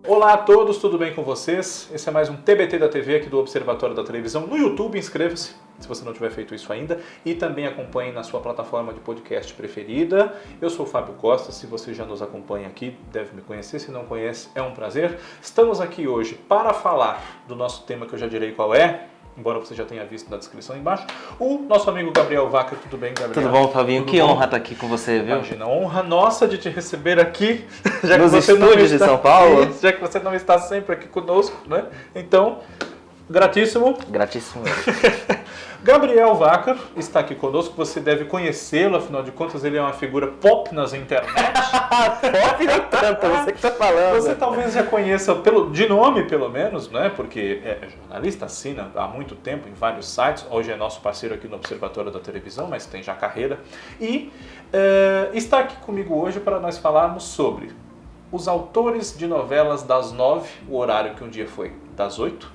Olá a todos, tudo bem com vocês? Esse é mais um TBT da TV aqui do Observatório da Televisão. No YouTube, inscreva-se, se você não tiver feito isso ainda, e também acompanhe na sua plataforma de podcast preferida. Eu sou o Fábio Costa, se você já nos acompanha aqui, deve me conhecer, se não conhece, é um prazer. Estamos aqui hoje para falar do nosso tema que eu já direi qual é, embora você já tenha visto na descrição embaixo, o nosso amigo Gabriel Vaca. Tudo bem, Gabriel? Tudo bom, Fabinho? Tudo que bom? honra estar aqui com você, viu? Imagina, honra nossa de te receber aqui, já Nos que você não estúdios está, de São Paulo. Isso, já que você não está sempre aqui conosco, né? Então, gratíssimo. Gratíssimo. Gabriel Vaca está aqui conosco, você deve conhecê-lo, afinal de contas ele é uma figura pop nas internet. Pop nem tanto, você que tá falando. Você talvez já conheça de nome, pelo menos, né? Porque é jornalista, assina há muito tempo em vários sites. Hoje é nosso parceiro aqui no Observatório da Televisão, mas tem já carreira. E está aqui comigo hoje para nós falarmos sobre os autores de novelas das 9, o horário que um dia foi das 8.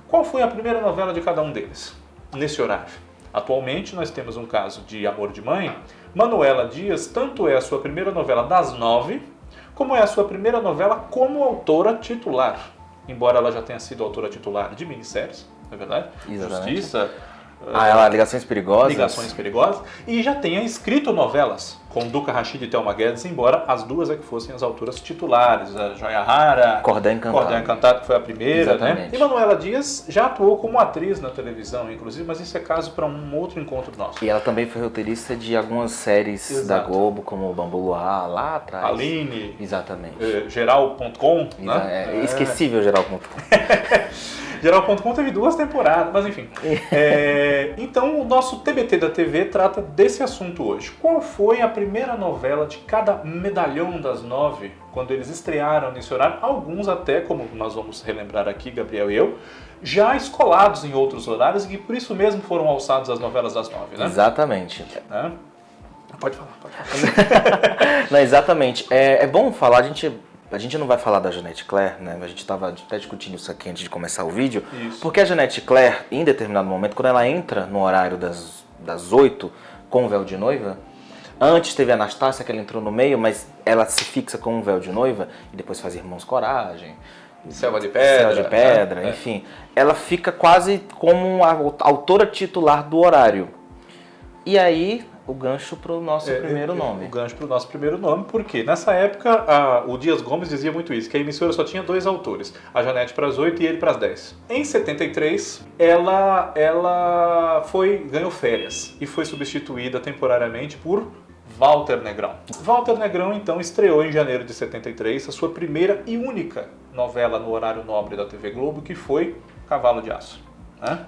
Qual foi a primeira novela de cada um deles, nesse horário? Atualmente nós temos um caso de Amor de Mãe. Manuela Dias, tanto é a sua primeira novela das 9, como é a sua primeira novela como autora titular. Embora ela já tenha sido autora titular de minisséries, não é verdade? Exatamente. Justiça, ela, Ligações Perigosas. Ligações Perigosas. E já tenha escrito novelas com Duca Rachid e Thelma Guedes, embora as duas é que fossem as autoras titulares. A Joia Rara, Cordel Encantado. Cordel Encantado, que foi a primeira, né? Exatamente. E Manuela Dias já atuou como atriz na televisão, inclusive, mas isso é caso para um outro encontro nosso. E ela também foi roteirista de algumas séries Exato. da Globo, como o Bambu Luar, lá atrás. Aline, Exatamente. Geral.com, né? Esquecível, geral.com. Geral.com teve 2 temporadas, mas enfim. Então o nosso TBT da TV trata desse assunto hoje. Qual foi a primeira novela de cada medalhão das 9, quando eles estrearam nesse horário? Alguns até, como nós vamos relembrar aqui, Gabriel e eu, já escolados em outros horários e por isso mesmo foram alçados as novelas das 9, né? Exatamente. Né? Pode falar. Não, exatamente. É bom falar, a gente não vai falar da Jeanette Claire, né? A gente estava até discutindo isso aqui antes de começar o vídeo. Isso. Porque a Jeanette Claire, em determinado momento, quando ela entra no horário das 8 com o véu de noiva, antes teve a Anastácia, que ela entrou no meio, mas ela se fixa com o véu de noiva e depois faz Irmãos Coragem, Selva de Pedra, né? Enfim. Ela fica quase como a autora titular do horário. E aí, o gancho para o nosso primeiro nome. O gancho para o nosso primeiro nome, porque nessa época o Dias Gomes dizia muito isso, que a emissora só tinha 2 autores, a Janete para as 8 e ele para as 10. Em 73, ela ganhou férias e foi substituída temporariamente por Walter Negrão. Walter Negrão, então, estreou em janeiro de 73 a sua primeira e única novela no horário nobre da TV Globo, que foi Cavalo de Aço.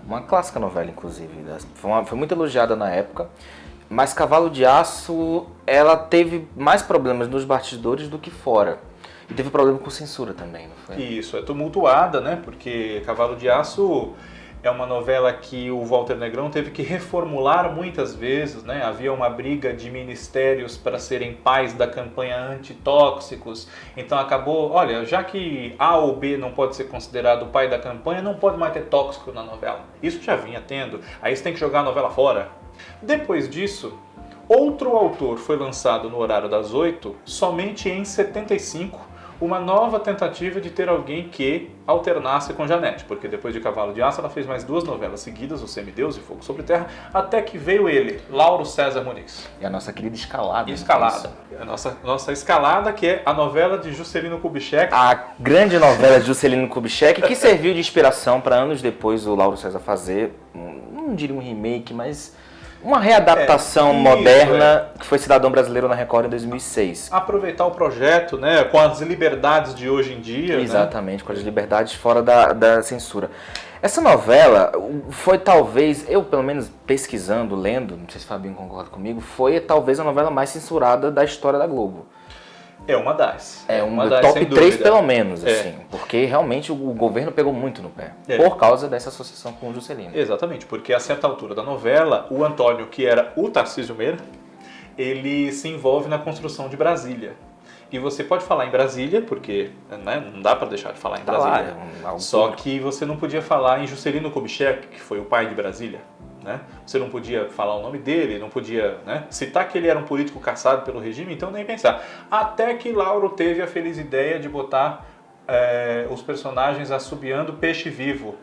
Uma clássica novela, inclusive. Foi muito elogiada na época. Mas Cavalo de Aço, ela teve mais problemas nos bastidores do que fora. E teve problema com censura também, não foi? Isso, é tumultuada, né? Porque Cavalo de Aço é uma novela que o Walter Negrão teve que reformular muitas vezes, né? Havia uma briga de ministérios para serem pais da campanha antitóxicos. Então acabou, olha, já que A ou B não pode ser considerado o pai da campanha, não pode mais ter tóxico na novela. Isso já vinha tendo. Aí você tem que jogar a novela fora. Depois disso, outro autor foi lançado no horário das 8, somente em 75, uma nova tentativa de ter alguém que alternasse com Janete, porque depois de Cavalo de Aço ela fez mais 2 novelas seguidas, O Semideus e Fogo sobre Terra, até que veio ele, Lauro César Muniz. E a nossa querida Escalada. Escalada. A nossa Escalada, que é a novela de Juscelino Kubitschek. A grande novela de Juscelino Kubitschek, que serviu de inspiração para anos depois o Lauro César fazer, não diria um remake, mas uma readaptação moderna, que foi Cidadão Brasileiro na Record em 2006. Aproveitar o projeto, né, com as liberdades de hoje em dia. Exatamente, né? com as liberdades fora da censura. Essa novela foi talvez, eu pelo menos pesquisando, lendo, não sei se o Fabinho concorda comigo, foi talvez a novela mais censurada da história da Globo. É uma das. É uma das, top 3 pelo menos, assim. Porque realmente o governo pegou muito no pé. Por causa dessa associação com o Juscelino. Exatamente, porque a certa altura da novela, o Antônio, que era o Tarcísio Meira, ele se envolve na construção de Brasília. E você pode falar em Brasília, porque né, não dá para deixar de falar em Brasília. Só que você não podia falar em Juscelino Kubitschek, que foi o pai de Brasília. Né? Você não podia falar o nome dele, não podia, né, citar que ele era um político caçado pelo regime, então nem pensar. Até que Lauro teve a feliz ideia de botar os personagens assobiando peixe vivo.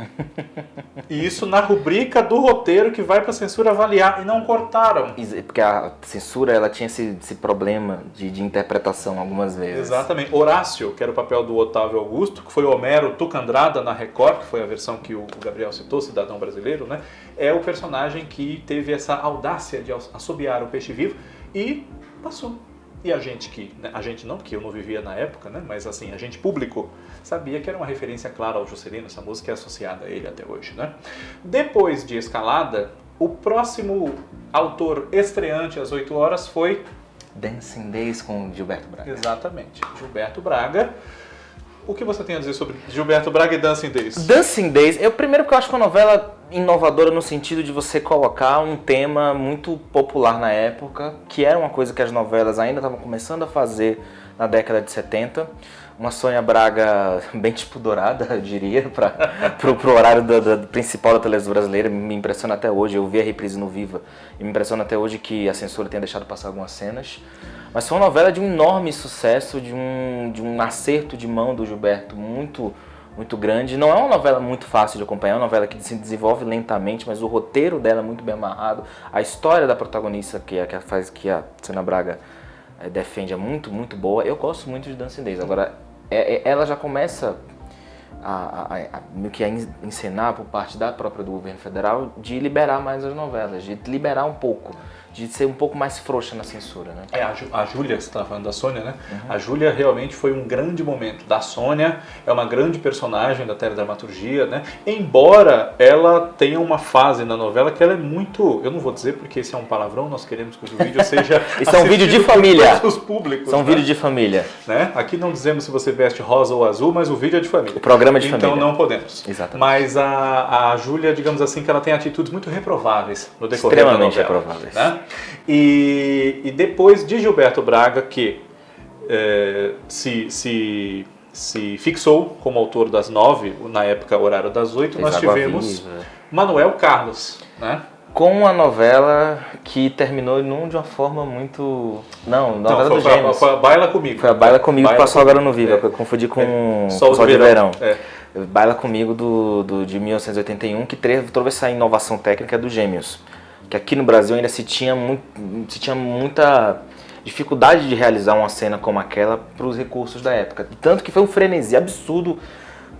E isso na rubrica do roteiro que vai para a censura avaliar, e não cortaram. Porque a censura ela tinha esse problema de interpretação algumas vezes. Exatamente. Horácio, que era o papel do Otávio Augusto, que foi o Homero Tucandrada na Record, que foi a versão que o Gabriel citou, Cidadão Brasileiro, né? É o personagem que teve essa audácia de assobiar o peixe vivo e passou. E a gente a gente não, porque eu não vivia na época, né? Mas assim, a gente público sabia que era uma referência clara ao Juscelino, essa música é associada a ele até hoje, né? Depois de Escalada, o próximo autor estreante às 8 horas foi... Dancing Days com Gilberto Braga. Exatamente, Gilberto Braga. O que você tem a dizer sobre Gilberto Braga e Dancing Days? Dancing Days, primeiro porque eu acho que é uma novela inovadora no sentido de você colocar um tema muito popular na época, que era uma coisa que as novelas ainda estavam começando a fazer na década de 70. Uma Sônia Braga bem despudorada, eu diria, pro horário do principal da televisão brasileira. Me impressiona até hoje, eu vi a reprise no Viva, e me impressiona até hoje que a censura tenha deixado passar algumas cenas. Mas foi uma novela de um enorme sucesso, de um acerto de mão do Gilberto muito, muito grande. Não é uma novela muito fácil de acompanhar, é uma novela que se desenvolve lentamente, mas o roteiro dela é muito bem amarrado. A história da protagonista que a Sônia Braga defende é muito, muito boa. Eu gosto muito de Dancing Days. Agora, ela já começa meio que a encenar por parte da própria do governo federal de liberar mais as novelas, de liberar um pouco, de ser um pouco mais frouxa na censura, né? A Júlia, você estava falando da Sônia, né? Uhum. A Júlia realmente foi um grande momento. Da Sônia, é uma grande personagem da teledramaturgia, né? Embora ela tenha uma fase na novela que ela é muito... Eu não vou dizer porque esse é um palavrão, nós queremos que o vídeo seja... Isso é um vídeo de família. Os públicos, isso é um vídeo de família. Né? Aqui não dizemos se você veste rosa ou azul, mas o vídeo é de família. O programa é de família. Então não podemos. Exatamente. Mas a Júlia, digamos assim, que ela tem atitudes muito reprováveis no decorrer da novela. Extremamente reprováveis. Né? E depois de Gilberto Braga, que se fixou como autor das 9, na época horário das 8, nós tivemos Manuel Carlos, né? Com uma novela que terminou de uma forma muito... Não, novela dos Gêmeos. Foi a Baila Comigo. Foi a Baila Comigo que passou agora no Viva, eu confundi com Sol de Verão. Baila Comigo de 1981, que trouxe essa inovação técnica dos Gêmeos. Que aqui no Brasil ainda se tinha muita dificuldade de realizar uma cena como aquela para os recursos da época. Tanto que foi um frenesi absurdo.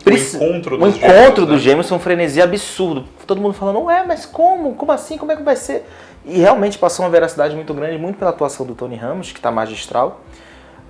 O encontro dos Gêmeos foi um frenesi absurdo. Todo mundo falando, mas como? Como assim? Como é que vai ser? E realmente passou uma veracidade muito grande, muito pela atuação do Tony Ramos, que está magistral,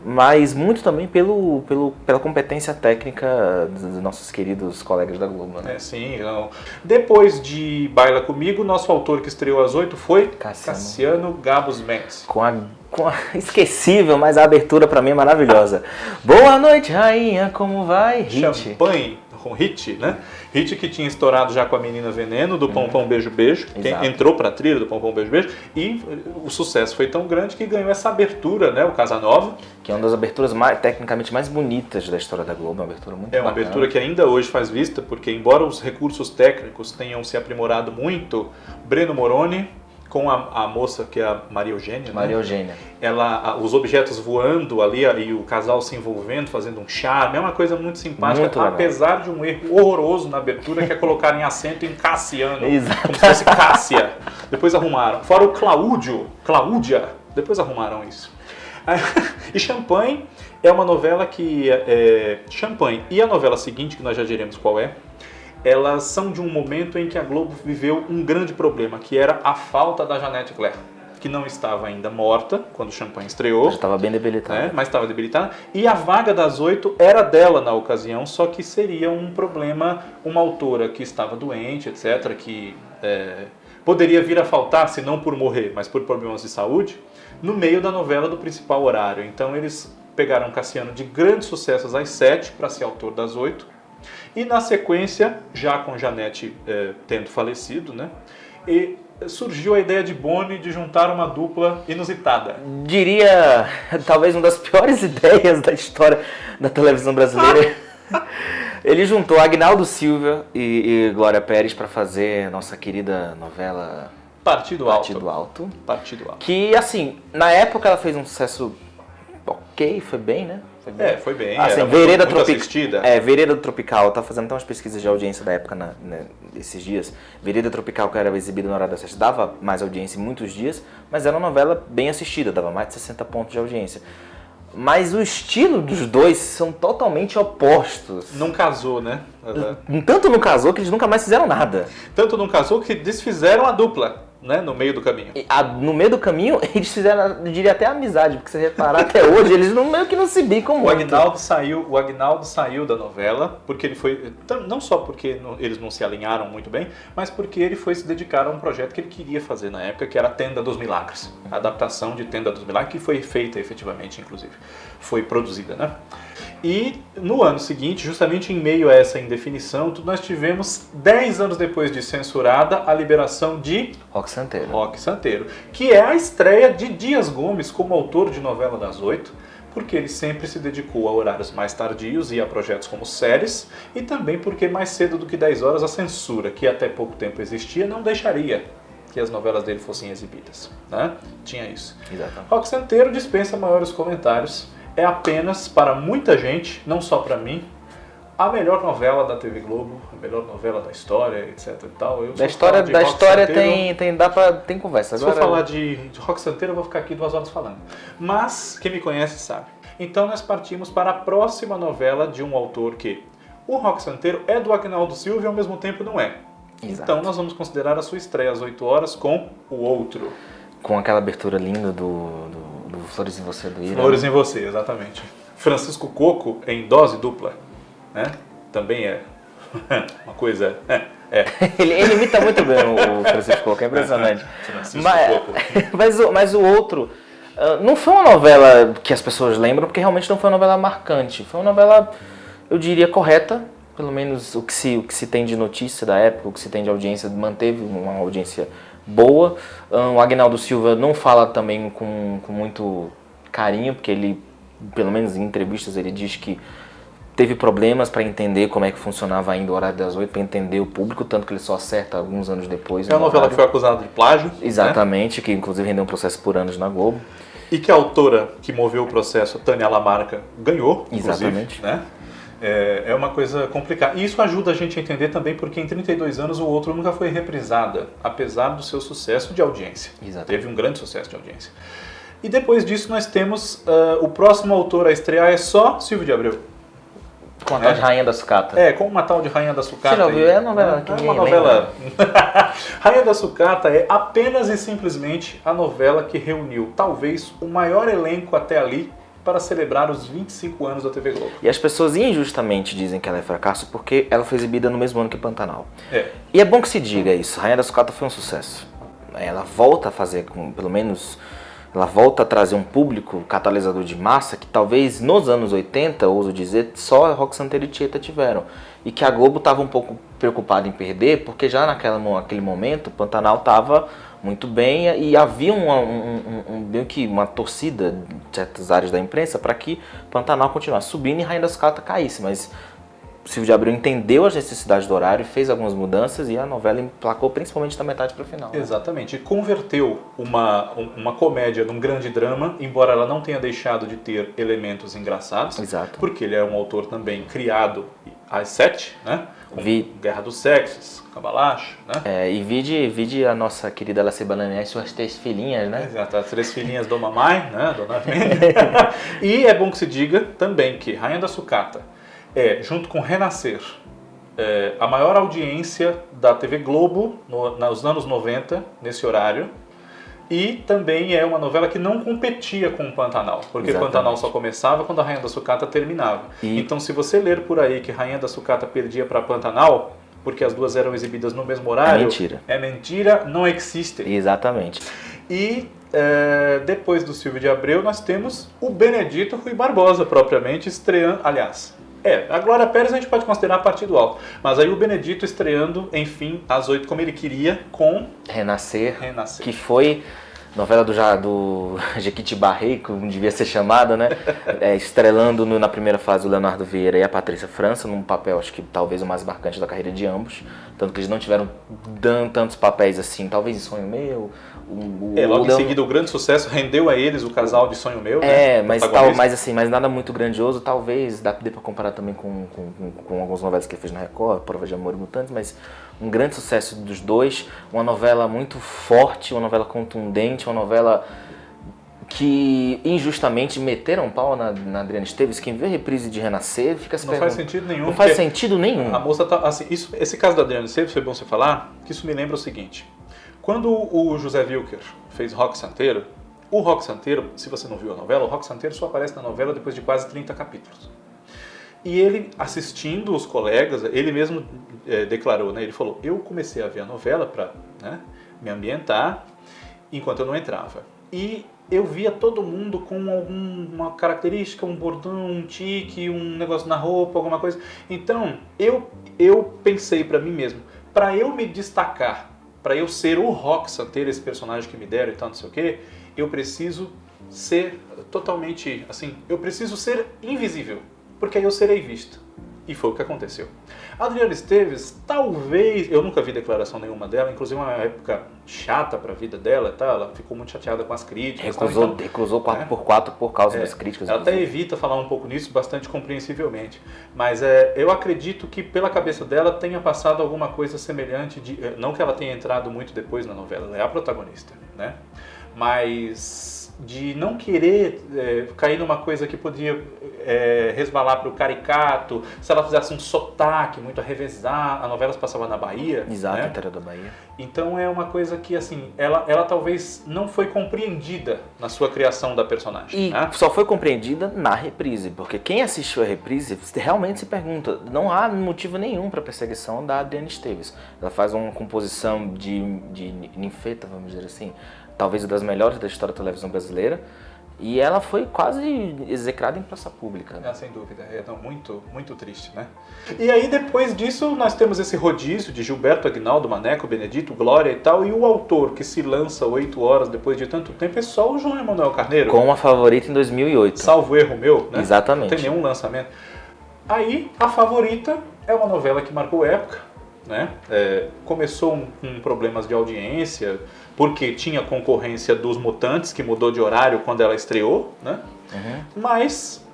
mas muito também pela competência técnica dos nossos queridos colegas da Globo. Né? Sim. Não. Depois de Baila Comigo, nosso autor que estreou às 8 foi Cassiano Gabos Mendes. Com a esquecível, mas a abertura pra mim é maravilhosa. Boa noite, rainha, como vai? Hit. Champanhe, com Hit, né? Hit que tinha estourado já com a Menina Veneno, do Pão Pão Beijo Beijo, que entrou pra trilha do Pão Pão Beijo Beijo, e o sucesso foi tão grande que ganhou essa abertura, né? O Casanova. Que é uma das aberturas tecnicamente mais bonitas da história da Globo, uma abertura muito bacana. É uma abertura que ainda hoje faz vista, porque embora os recursos técnicos tenham se aprimorado muito, Breno Moroni, com a moça que é a Maria Eugênia, Maria Eugênia. Os objetos voando ali e o casal se envolvendo, fazendo um charme, é uma coisa muito simpática, muito apesar de um erro horroroso na abertura, que é colocarem acento em Cassiano, Exato. como se fosse Cássia. Depois arrumaram. Fora o Cláudia, depois arrumaram isso. E Champanhe é uma novela que... Champanhe e a novela seguinte, que nós já diremos qual é, elas são de um momento em que a Globo viveu um grande problema, que era a falta da Janete Claire, que não estava ainda morta quando Champanhe estreou. Já estava bem debilitada. Mas estava debilitada. E a vaga das 8 era dela na ocasião, só que seria um problema, uma autora que estava doente, etc., que poderia vir a faltar, se não por morrer, mas por problemas de saúde, no meio da novela do principal horário. Então eles pegaram Cassiano de grandes sucessos às 7 para ser autor das 8. E na sequência, já com Janete tendo falecido, né, e surgiu a ideia de Boni de juntar uma dupla inusitada. Diria, talvez uma das piores ideias da história da televisão brasileira. Ele juntou Agnaldo Silva e Glória Pérez para fazer nossa querida novela Partido Alto. Que, assim, na época ela fez um sucesso ok, foi bem, né? foi bem. Foi bem. Assim, era Vereda muito assistida. Vereda Tropical, tá fazendo até umas pesquisas de audiência da época, esses dias. Vereda Tropical, que era exibida no horário das 7, dava mais audiência em muitos dias, mas era uma novela bem assistida, dava mais de 60 pontos de audiência. Mas o estilo dos dois são totalmente opostos. Não casou, né? Tanto não casou que eles nunca mais fizeram nada. Tanto não casou que desfizeram a dupla, né? No meio do caminho. No meio do caminho, eles fizeram, eu diria até amizade, porque se você reparar até hoje, eles meio que não se bicam muito. O Agnaldo saiu da novela, porque ele foi, não só porque eles não se alinharam muito bem, mas porque ele foi se dedicar a um projeto que ele queria fazer na época, que era a Tenda dos Milagres. A adaptação de Tenda dos Milagres, que foi feita efetivamente, inclusive. Foi produzida, né? E no ano seguinte, justamente em meio a essa indefinição, nós tivemos, 10 anos depois de censurada, a liberação de Roque Santeiro, que é a estreia de Dias Gomes como autor de novela das 8, porque ele sempre se dedicou a horários mais tardios e a projetos como séries, e também porque mais cedo do que 10 horas a censura, que até pouco tempo existia, não deixaria que as novelas dele fossem exibidas, né? Tinha isso. Exatamente. Roque Santeiro dispensa maiores comentários. É apenas, para muita gente, não só para mim, a melhor novela da TV Globo, a melhor novela da história, etc e tal. Da história tem conversa. Se eu falar de Roque Santeiro, eu vou ficar aqui 2 horas falando. Mas quem me conhece sabe. Então nós partimos para a próxima novela de um autor que o Roque Santeiro é do Agnaldo Silva e ao mesmo tempo não é. Exato. Então nós vamos considerar a sua estreia às 8 horas com O Outro. Com aquela abertura linda do Flores em Você, do Ira. Flores em Você, exatamente. Francisco Coco em dose dupla, né? Também é uma coisa... ele imita muito bem o Francisco Coco, é impressionante. Francisco Coco. Mas o Outro não foi uma novela que as pessoas lembram, porque realmente não foi uma novela marcante. Foi uma novela, eu diria, correta. Pelo menos o que se tem de notícia da época, o que se tem de audiência, manteve uma audiência boa. O Agnaldo Silva não fala também com muito carinho, porque ele, pelo menos em entrevistas, ele diz que teve problemas para entender como é que funcionava ainda o horário das 8, para entender o público, tanto que ele só acerta alguns anos depois. É uma novela que foi acusada de plágio. Exatamente, né? Que inclusive rendeu um processo por anos na Globo. E que a autora que moveu o processo, Tânia Lamarca, ganhou, Exatamente. Né? É uma coisa complicada. E isso ajuda a gente a entender também porque em 32 anos O Outro nunca foi reprisada, apesar do seu sucesso de audiência. Exatamente. Teve um grande sucesso de audiência. E depois disso nós temos o próximo autor a estrear é só Silvio de Abreu. Com a tal de Rainha da Sucata. Com uma tal de Rainha da Sucata. Você já ouviu? É a novela que uma novela. Rainha da Sucata é apenas e simplesmente a novela que reuniu talvez o maior elenco até ali para celebrar os 25 anos da TV Globo. E as pessoas injustamente dizem que ela é fracasso porque ela foi exibida no mesmo ano que Pantanal. É. E é bom que se diga isso, Rainha da Sucata foi um sucesso. Ela volta a fazer, pelo menos, ela volta a trazer um público catalisador de massa que talvez nos anos 80, ouso dizer, só Roque Santeiro e Tieta tiveram. E que a Globo estava um pouco preocupada em perder, porque já naquele momento Pantanal estava muito bem e havia meio que uma torcida de certas áreas da imprensa para que Pantanal continuasse subindo e Rainha da Sucata caísse, mas Silvio de Abreu entendeu as necessidades do horário, fez algumas mudanças e a novela emplacou principalmente da metade para o final. Exatamente, e converteu uma comédia num grande drama, embora ela não tenha deixado de ter elementos engraçados. Exato. Porque ele é um autor também criado às 7, né? Guerra dos Sexos, Cambalacho, né? E vide a nossa querida Lacy Bananier e suas 3 filhinhas, né? Exato, as 3 filhinhas do Mamãe, né? Dona Armênia. E é bom que se diga também que Rainha da Sucata junto com Renascer, a maior audiência da TV Globo nos anos 90, nesse horário. E também é uma novela que não competia com o Pantanal, porque Exatamente. Pantanal só começava quando a Rainha da Sucata terminava. Então, se você ler por aí que Rainha da Sucata perdia para Pantanal, porque as duas eram exibidas no mesmo horário... É mentira, não existe. Exatamente. E depois do Silvio de Abreu, nós temos o Benedito Rui Barbosa, propriamente, estreando... Aliás, a Glória Pérez a gente pode considerar a partir do alto. Mas aí o Benedito estreando, enfim, às 8, como ele queria, com... Renascer. Que foi novela do Jequitibá Rei, como devia ser chamada, né? Estrelando na primeira fase o Leonardo Vieira e a Patrícia França, num papel, acho que talvez o mais marcante da carreira de ambos. Tanto que eles não tiveram tantos papéis assim, talvez em Sonho Meu, Logo em seguida o grande sucesso rendeu a eles o casal de Sonho Meu, né? Mas nada muito grandioso, talvez, dê pra comparar também com algumas novelas que ele fez na Record, Prova de Amor e Mutantes, mas um grande sucesso dos dois, uma novela muito forte, uma novela contundente, uma novela que injustamente meteram um pau na Adriana Esteves. Quem vê a reprise de Renascer fica se perguntando. Não faz sentido nenhum. Não faz sentido nenhum. A moça tá, assim, esse caso da Adriana Esteves foi bom você falar, que isso me lembra o seguinte. Quando o José Wilker fez Roque Santeiro, o Roque Santeiro, se você não viu a novela, o Roque Santeiro só aparece na novela depois de quase 30 capítulos. E ele, assistindo os colegas, ele mesmo declarou, né? Ele falou, eu comecei a ver a novela para me ambientar enquanto eu não entrava. E eu via todo mundo com alguma característica, um bordão, um tique, um negócio na roupa, alguma coisa. Então, eu pensei para mim mesmo, para eu me destacar, para eu ser o Roque Santeiro, esse personagem que me deram e tal, não sei o quê, eu preciso ser totalmente, assim, eu preciso ser invisível, porque aí eu serei visto. E foi o que aconteceu. A Adriana Esteves, talvez, eu nunca vi declaração nenhuma dela, inclusive uma época chata para a vida dela, tá? Ela ficou muito chateada com as críticas. Recusou 4x4 por causa das críticas. Ela até evita falar um pouco nisso, bastante compreensivelmente. Mas eu acredito que pela cabeça dela tenha passado alguma coisa semelhante, não que ela tenha entrado muito depois na novela, ela é a protagonista, né? Mas de não querer cair numa coisa que podia resvalar para o caricato, se ela fizesse um sotaque muito a revezar, a novela se passava na Bahia. Exato, né? interior da Bahia. Então é uma coisa que, assim, ela talvez não foi compreendida na sua criação da personagem. E só foi compreendida na reprise, porque quem assistiu a reprise realmente se pergunta, não há motivo nenhum para a perseguição da Adriana Esteves. Ela faz uma composição de ninfeta, vamos dizer assim, talvez uma das melhores da história da televisão brasileira, e ela foi quase execrada em praça pública. Né? Sem dúvida, muito, muito triste, né? E aí depois disso nós temos esse rodízio de Gilberto Aguinaldo, Maneco, Benedito, Glória e tal, e o autor que se lança 8 horas depois de tanto tempo é só o João Emanuel Carneiro. Com A Favorita em 2008. Salvo erro meu, né? Exatamente. Não tem nenhum lançamento. Aí, A Favorita é uma novela que marcou época, né? Começou com problemas de audiência, porque tinha concorrência dos Mutantes, que mudou de horário quando ela estreou, né? Uhum. Mas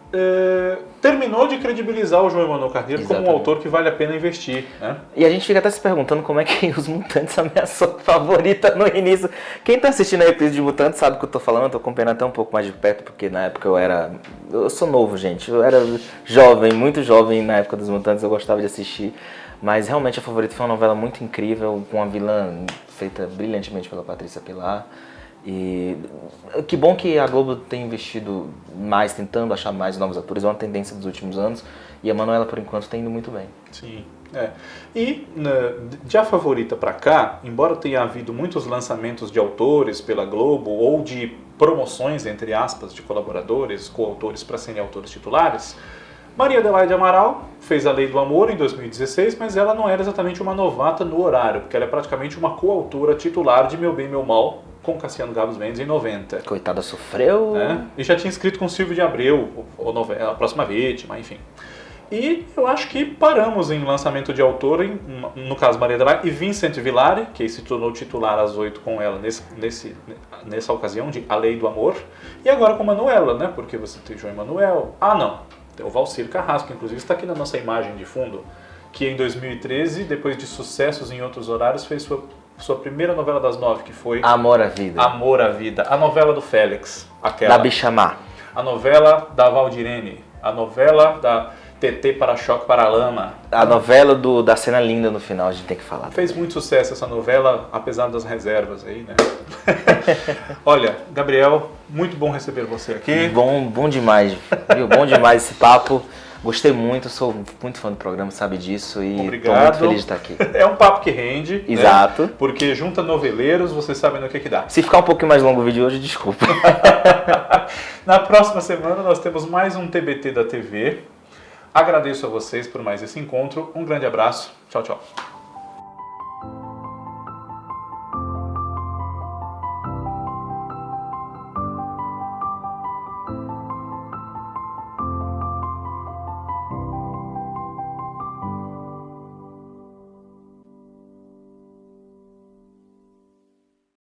terminou de credibilizar o João Emanuel Carneiro como um autor que vale a pena investir, né? E a gente fica até se perguntando como é que os Mutantes ameaçou a Favorita no início. Quem tá assistindo a reprise de Mutantes sabe o que eu tô falando, eu tô acompanhando até um pouco mais de perto, porque na época eu sou novo, gente, eu era jovem, muito jovem na época dos Mutantes, eu gostava de assistir. Mas realmente A Favorita foi uma novela muito incrível, com uma vilã feita brilhantemente pela Patrícia Pilar. E que bom que a Globo tem investido mais, tentando achar mais novos atores, é uma tendência dos últimos anos. E a Manuela, por enquanto, está indo muito bem. Sim, E de A Favorita para cá, embora tenha havido muitos lançamentos de autores pela Globo, ou de promoções, entre aspas, de colaboradores, coautores para serem autores titulares, Maria Adelaide Amaral fez A Lei do Amor em 2016, mas ela não era exatamente uma novata no horário, porque ela é praticamente uma coautora titular de Meu Bem, Meu Mal, com Cassiano Gabos Mendes em 90. Coitada, sofreu. E já tinha escrito com Silvio de Abreu, A Próxima Vítima, enfim. E eu acho que paramos em lançamento de autor, no caso Maria Adelaide, e Vincent Villari, que se tornou titular às 8 com ela nessa ocasião de A Lei do Amor, e agora com Manuela, né? Porque você tem João Emanuel. Tem o Valcir Carrasco, inclusive está aqui na nossa imagem de fundo, que em 2013, depois de sucessos em outros horários, fez sua primeira novela das 9, que foi Amor à Vida. Amor à Vida. A novela do Félix. Da Bichamar. A novela da Valdirene. A novela da TT Para-Choque Para-Lama. A novela da cena linda no final, a gente tem que falar. Fez muito sucesso essa novela, apesar das reservas aí, né? Olha, Gabriel, muito bom receber você aqui. Bom demais, viu? Bom demais esse papo. Gostei muito, sou muito fã do programa, sabe disso, e estou muito feliz de estar aqui. É um papo que rende. Exato. Né? Porque junta noveleiros, vocês sabem no que dá. Se ficar um pouquinho mais longo o vídeo hoje, desculpa. Na próxima semana nós temos mais um TBT da TV. Agradeço a vocês por mais esse encontro. Um grande abraço. Tchau, tchau.